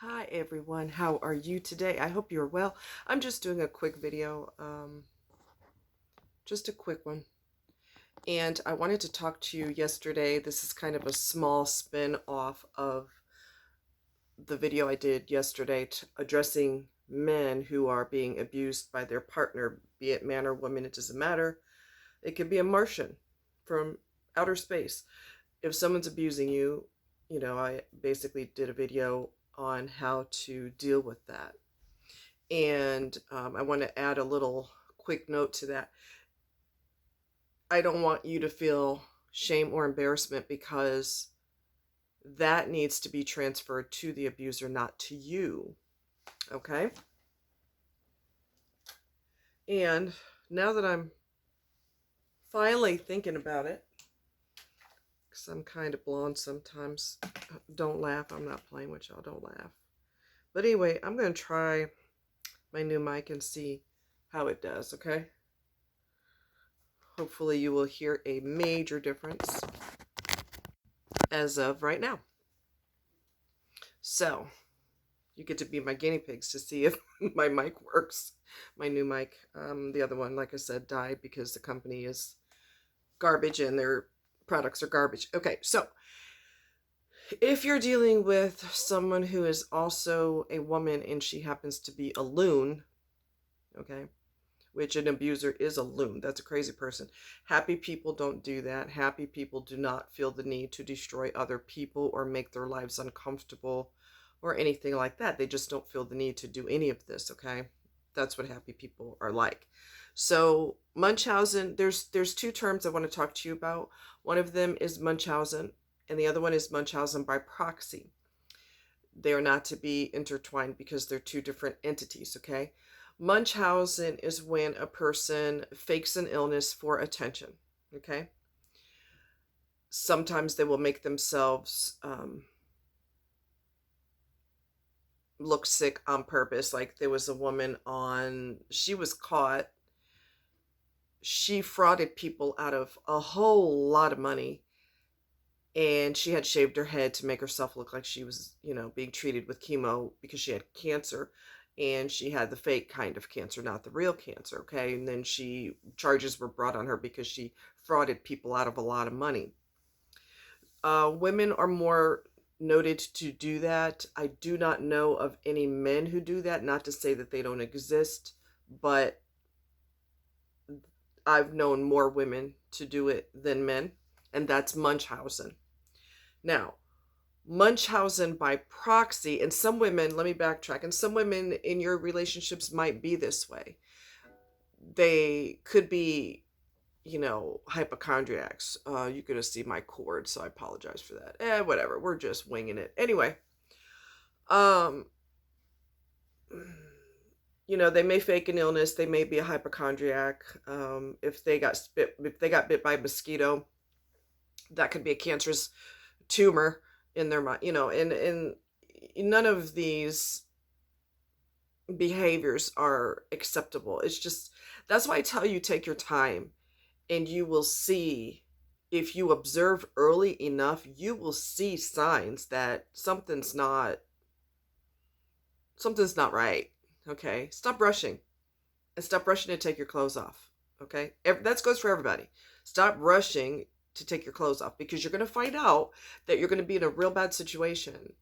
Hi everyone, how are you today? I hope you're well. I'm just doing a quick video, just a quick one. And I wanted to talk to you yesterday. This is kind of a small spin off of the video I did yesterday addressing men who are being abused by their partner, be it man or woman, it doesn't matter. It could be a Martian from outer space. If someone's abusing you, I basically did a video on how to deal with that. And I want to add a little quick note to that. I don't want you to feel shame or embarrassment because that needs to be transferred to the abuser, not to you. Okay? And now that I'm finally thinking about it, because I'm kind of blonde sometimes. Don't laugh. I'm not playing with y'all. Don't laugh. But anyway, I'm going to try my new mic and see how it does, okay? Hopefully you will hear a major difference as of right now. So, you get to be my guinea pigs to see if my mic works. My new mic. The other one, like I said, died because the company is garbage and their products are garbage. Okay, so if you're dealing with someone who is also a woman and she happens to be a loon, okay, which an abuser is a loon. That's a crazy person. Happy people don't do that. Happy people do not feel the need to destroy other people or make their lives uncomfortable or anything like that. They just don't feel the need to do any of this, okay? That's what happy people are like. So Munchausen, there's two terms I want to talk to you about. One of them is Munchausen, and the other one is Munchausen by proxy. They are not to be intertwined because they're two different entities, okay? Munchausen is when a person fakes an illness for attention, okay? Sometimes they will make themselves look sick on purpose. Like there was a woman she was caught. She frauded people out of a whole lot of money. And she had shaved her head to make herself look like she was, being treated with chemo because she had cancer. And she had the fake kind of cancer, not the real cancer, okay? And then charges were brought on her because she frauded people out of a lot of money. Women are more noted to do that. I do not know of any men who do that, not to say that they don't exist, but I've known more women to do it than men, and that's Munchausen. Now, Munchausen by proxy, and some women, let me backtrack, and some women in your relationships might be this way. They could be, hypochondriacs. You're going to see my cord, so I apologize for that. Whatever, we're just winging it. Anyway, they may fake an illness. They may be a hypochondriac. If they got bit by a mosquito, that could be a cancerous tumor in their mind, and none of these behaviors are acceptable. It's just, that's why I tell you, take your time, and you will see, if you observe early enough, you will see signs that something's not right. Okay, stop rushing, and stop rushing to take your clothes off. Okay, that goes for everybody. Stop rushing to take your clothes off, because you're going to find out that you're going to be in a real bad situation,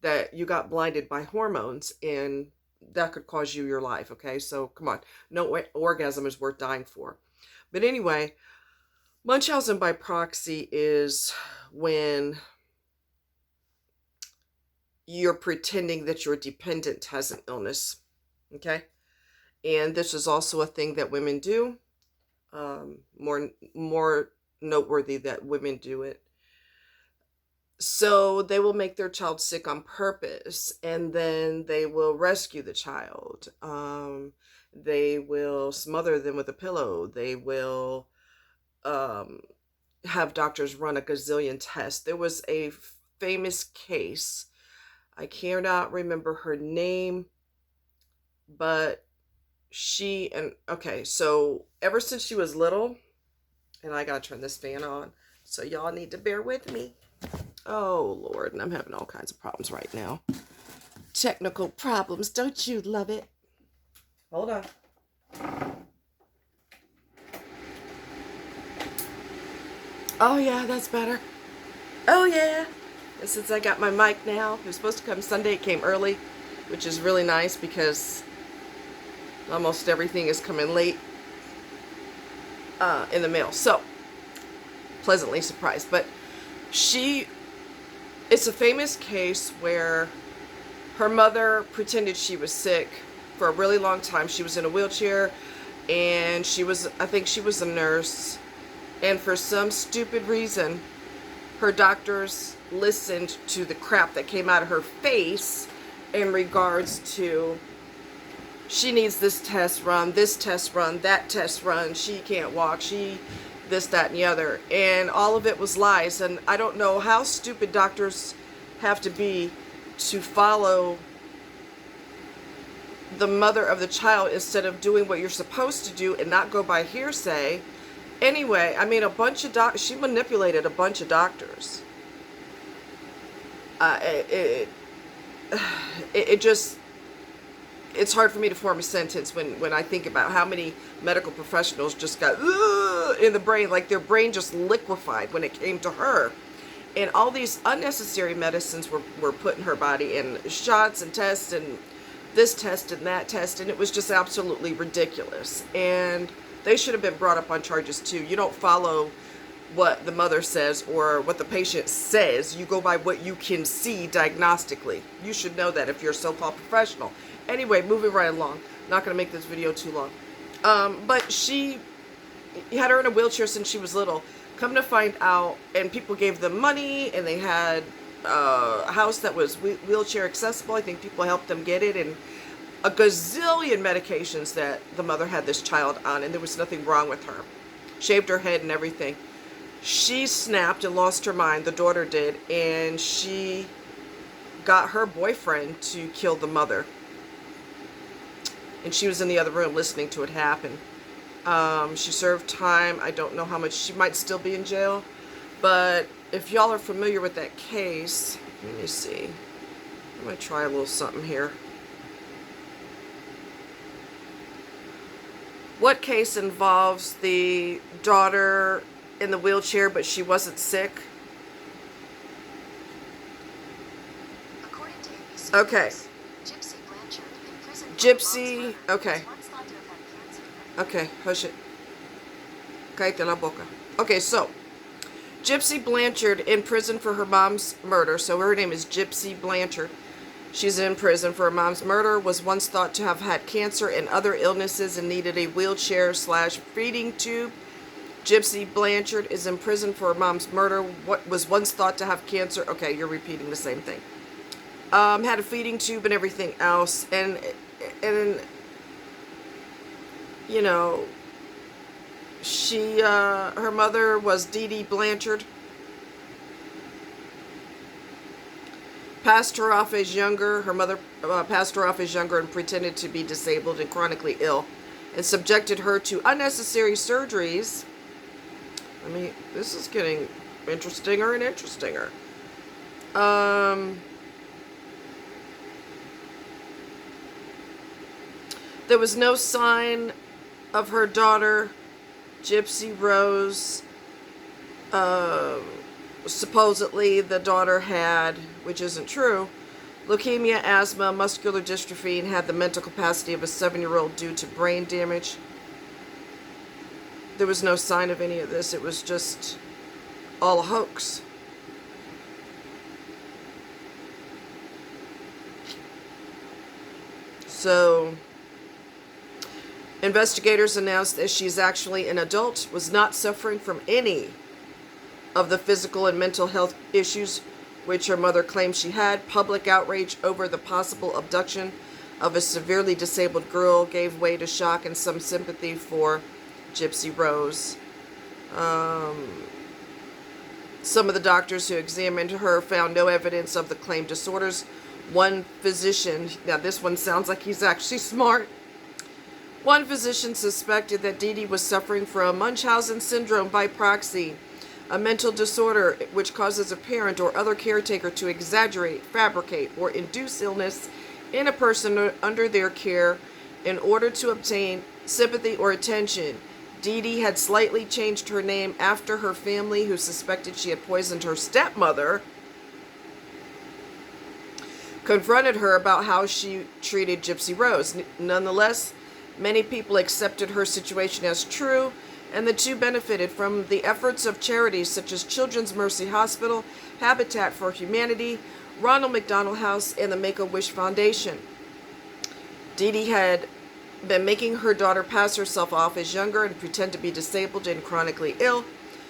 that you got blinded by hormones, and that could cause you your life. Okay, so come on, no orgasm is worth dying for. But anyway, Munchausen by proxy is when you're pretending that your dependent has an illness. Okay, and this is also a thing that women do. More noteworthy that women do it. So they will make their child sick on purpose, and then they will rescue the child. They will smother them with a pillow. They will have doctors run a gazillion tests. There was a famous case. I cannot remember her name, but so ever since she was little, and I gotta turn this fan on, so y'all need to bear with me. Oh Lord, and I'm having all kinds of problems right now. technical problems. Don't you love it? Hold on. Oh yeah, that's better. Oh yeah. And since I got my mic now, it was supposed to come Sunday, it came early, which is really nice because almost everything is coming late in the mail. So, pleasantly surprised. But it's a famous case where her mother pretended she was sick for a really long time. She was in a wheelchair, and I think she was a nurse. And for some stupid reason, her doctors listened to the crap that came out of her face in regards to she needs this test run, that test run, she can't walk, this, that, and the other. And all of it was lies. And I don't know how stupid doctors have to be to follow the mother of the child instead of doing what you're supposed to do and not go by hearsay. Anyway, I mean, she manipulated a bunch of doctors. It's hard for me to form a sentence when I think about how many medical professionals just got in the brain, like their brain just liquefied when it came to her. And all these unnecessary medicines were put in her body, and shots and tests and this test and that test, and it was just absolutely ridiculous. And they should have been brought up on charges too. You don't follow what the mother says or what the patient says. You go by what you can see diagnostically. You should know that if you're a so-called professional. Anyway, moving right along. Not going to make this video too long. But she had her in a wheelchair since she was little. Come to find out, and people gave them money, and they had a house that was wheelchair accessible. I think people helped them get it, and a gazillion medications that the mother had this child on, and there was nothing wrong with her. Shaved her head and everything. She snapped and lost her mind, the daughter did, and she got her boyfriend to kill the mother. And she was in the other room listening to it happen. She served time. I don't know how much. She might still be in jail. But if y'all are familiar with that case, let me see. I'm going to try a little something here. What case involves the daughter in the wheelchair, but she wasn't sick? According to ABC Okay. News, Gypsy Blanchard in prison for Gypsy, mom's murder okay. was once thought to have had cancer. Okay, hush it. Cállate la boca. Okay, so, Gypsy Blanchard in prison for her mom's murder. So her name is Gypsy Blanchard. She's in prison for her mom's murder, was once thought to have had cancer and other illnesses and needed a wheelchair/feeding tube. Gypsy Blanchard is in prison for her mom's murder, what was once thought to have cancer. Okay, you're repeating the same thing. Had a feeding tube and everything else. And you know, her mother was Dee Dee Blanchard. Passed her off as younger. Her mother passed her off as younger and pretended to be disabled and chronically ill, and subjected her to unnecessary surgeries. I mean, this is getting interestinger and interestinger. There was no sign of her daughter, Gypsy Rose. Supposedly the daughter had, which isn't true, leukemia, asthma, muscular dystrophy, and had the mental capacity of a 7-year-old due to brain damage. There was no sign of any of this. It was just all a hoax. So, investigators announced that she's actually an adult, was not suffering from any of the physical and mental health issues which her mother claimed she had. Public outrage over the possible abduction of a severely disabled girl gave way to shock and some sympathy for Gypsy Rose. Some of the doctors who examined her found no evidence of the claimed disorders. One physician, now this one sounds like he's actually smart. One physician suspected that Dee Dee was suffering from Munchausen syndrome by proxy, A mental disorder which causes a parent or other caretaker to exaggerate, fabricate, or induce illness in a person under their care in order to obtain sympathy or attention. Dee Dee had slightly changed her name after her family, who suspected she had poisoned her stepmother, confronted her about how she treated Gypsy Rose. Nonetheless, many people accepted her situation as true, and the two benefited from the efforts of charities such as Children's Mercy Hospital, Habitat for Humanity, Ronald McDonald House, and the Make-A-Wish Foundation. Dee Dee had been making her daughter pass herself off as younger and pretend to be disabled and chronically ill,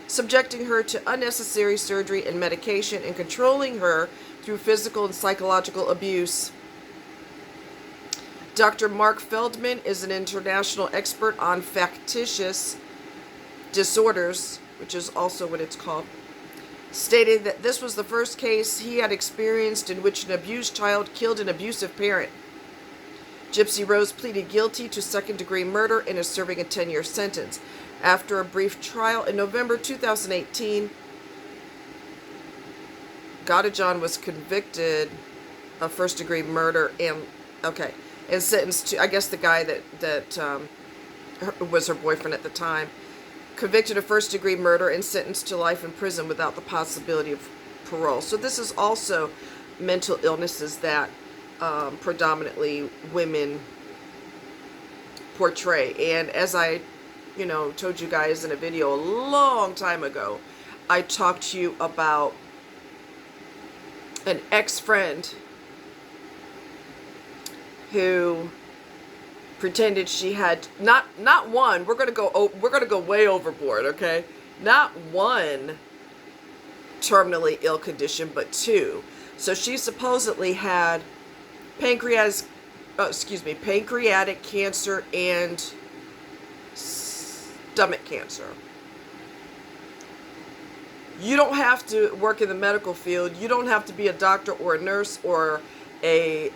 subjecting her to unnecessary surgery and medication, and controlling her through physical and psychological abuse. Dr. Mark Feldman is an international expert on factitious disorders, which is also what it's called, stated that this was the first case he had experienced in which an abused child killed an abusive parent. Gypsy Rose pleaded guilty to second-degree murder and is serving a 10-year sentence. After a brief trial in November 2018, Godejohn was convicted of first-degree murder and sentenced to, I guess the guy that was her boyfriend at the time, convicted of first-degree murder and sentenced to life in prison without the possibility of parole. So this is also mental illnesses that predominantly women portray. And as I, told you guys in a video a long time ago, I talked to you about an ex-friend who pretended she had not one, we're gonna go way overboard, okay? Not one terminally ill condition, but two. So she supposedly had pancreatic cancer and stomach cancer. You don't have to work in the medical field. You don't have to be a doctor or a nurse or a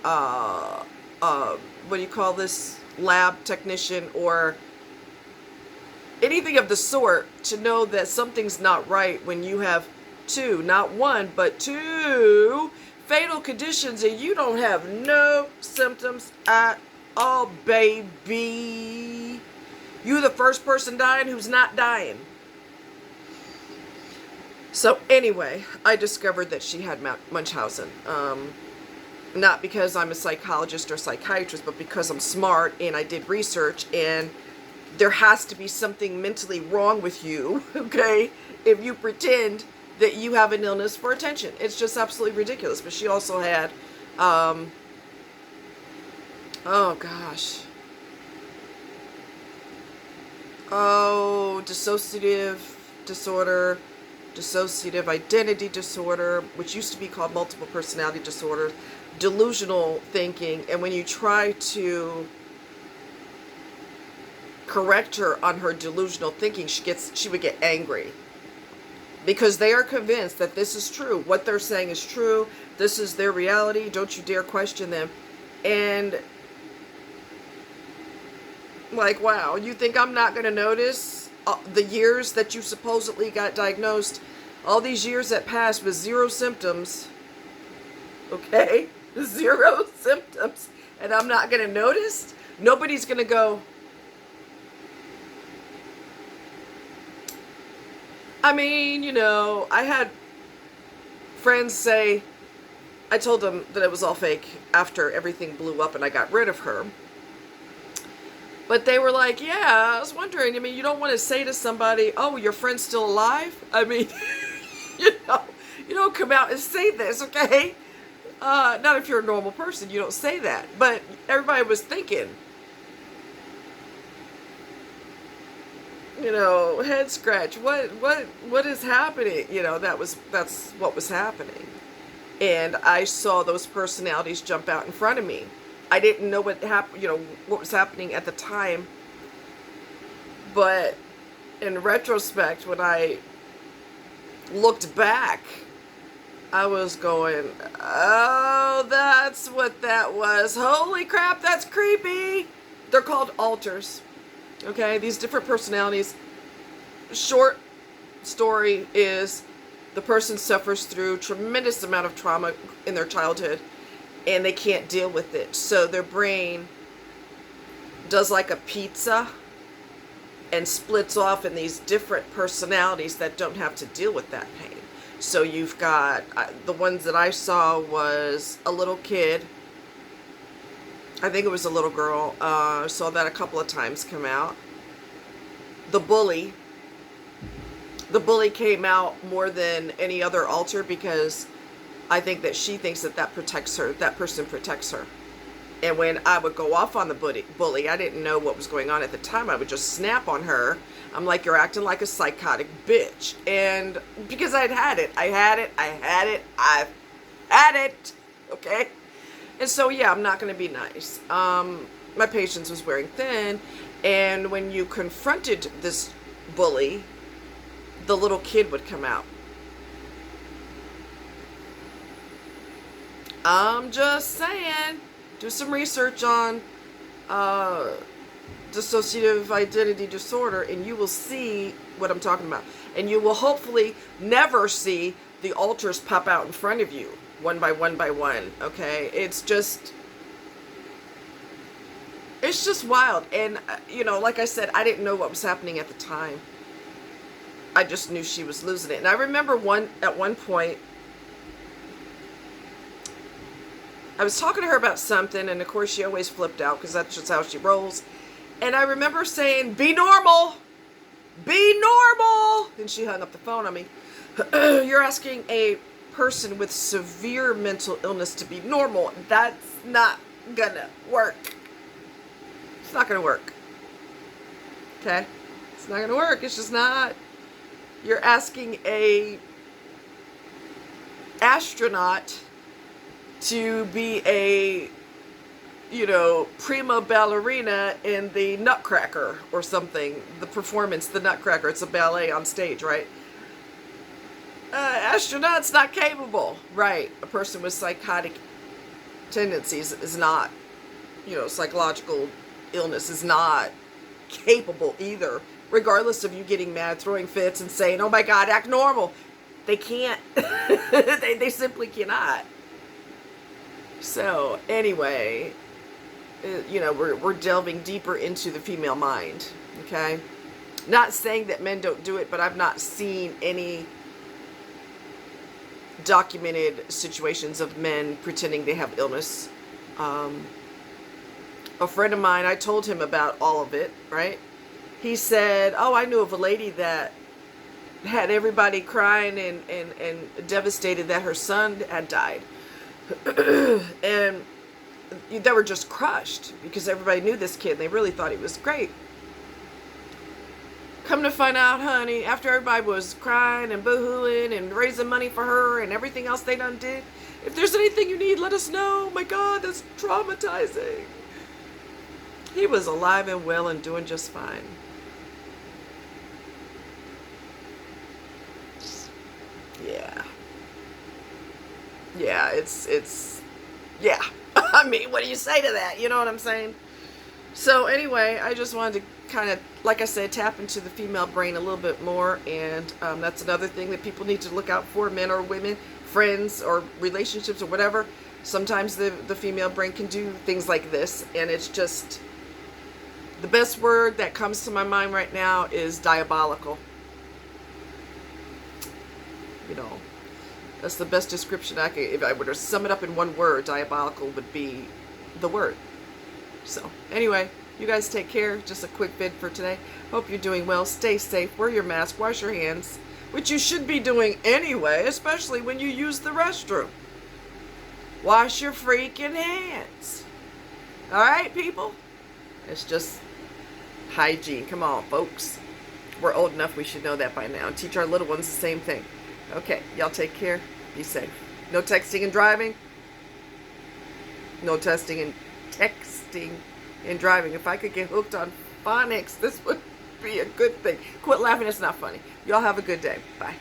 lab technician or anything of the sort to know that something's not right when you have two, not one, but two fatal conditions and you don't have no symptoms at all, baby. You the first person dying who's not dying. So anyway, I discovered that she had Munchausen. Not because I'm a psychologist or psychiatrist, but because I'm smart and I did research, and there has to be something mentally wrong with you, okay, if you pretend that you have an illness for attention. It's just absolutely ridiculous. But she also had, dissociative disorder, dissociative identity disorder, which used to be called multiple personality disorder, delusional thinking. And when you try to correct her on her delusional thinking, she would get angry, because they are convinced that this is true. What they're saying is true. This is their reality. Don't you dare question them. And like, wow, you think I'm not going to notice the years that you supposedly got diagnosed, all these years that passed with zero symptoms, okay? Zero symptoms, and I'm not going to notice? Nobody's going to go, I mean, I had friends say, I told them that it was all fake after everything blew up and I got rid of her. But they were like, yeah, I was wondering, you don't want to say to somebody, oh, your friend's still alive? I mean, you don't come out and say this, okay? Not if you're a normal person, you don't say that. But everybody was thinking, head scratch, what is happening? That's what was happening. And I saw those personalities jump out in front of me. I didn't know what happened, what was happening at the time. But in retrospect, when I looked back, I was going, oh, that's what that was. Holy crap, that's creepy. They're called alters. Okay, these different personalities, short, story is the person suffers through tremendous amount of trauma in their childhood and they can't deal with it. So their brain does like a pizza and splits off in these different personalities that don't have to deal with that pain. So you've got, the ones that I saw was a little kid. I think it was a little girl. Saw that a couple of times come out. The bully. The bully came out more than any other alter because I think that she thinks that that protects her. That person protects her. And when I would go off on the bully, I didn't know what was going on at the time. I would just snap on her. I'm like, you're acting like a psychotic bitch. And because I've had it. Okay? And so, yeah, I'm not going to be nice. My patience was wearing thin. And when you confronted this bully, the little kid would come out. I'm just saying. Do some research on dissociative identity disorder and you will see what I'm talking about. And you will hopefully never see the alters pop out in front of you one by one by one. Okay? It's just wild. And, you know, like I said, I didn't know what was happening at the time. I just knew she was losing it. And I remember at one point, I was talking to her about something, and of course she always flipped out because that's just how she rolls. And I remember saying, be normal! Be normal! And she hung up the phone on me. You're asking a person with severe mental illness to be normal. That's not gonna work. It's not gonna work. Okay? It's not gonna work. It's just not. You're asking a astronaut to be a, you know, prima ballerina in the Nutcracker or something. The performance, the Nutcracker, it's a ballet on stage, right? Astronaut's not capable, right? A person with psychotic tendencies is not, you know, psychological illness is not capable either, regardless of you getting mad, throwing fits, and saying, oh my God, act normal. They can't. they simply cannot. So, anyway, you know, we're delving deeper into the female mind, okay? Not saying that men don't do it, but I've not seen any documented situations of men pretending they have illness. A friend of mine, I told him about all of it, right? He said, oh, I knew of a lady that had everybody crying and devastated that her son had died. And they were just crushed because everybody knew this kid and they really thought he was great. Come to find out, honey, after everybody was crying and boo-hooing and raising money for her and everything else they done did, if there's anything you need, let us know. Oh my God, that's traumatizing. He was alive and well and doing just fine. Yeah. Yeah, yeah. I mean, what do you say to that? You know what I'm saying? So anyway, I just wanted to kind of, like I said, tap into the female brain a little bit more. And that's another thing that people need to look out for, men or women, friends or relationships or whatever. Sometimes the female brain can do things like this. And it's just, the best word that comes to my mind right now is diabolical. You know, that's the best description I could, if I were to sum it up in one word, diabolical would be the word. So, anyway, you guys take care. Just a quick vid for today. Hope you're doing well. Stay safe. Wear your mask. Wash your hands, which you should be doing anyway, especially when you use the restroom. Wash your freaking hands. All right, people? It's just hygiene. Come on, folks. We're old enough. We should know that by now. Teach our little ones the same thing. Okay, y'all take care. Be safe. No texting and driving. No texting and driving. If I could get hooked on phonics, this would be a good thing. Quit laughing. It's not funny. Y'all have a good day. Bye.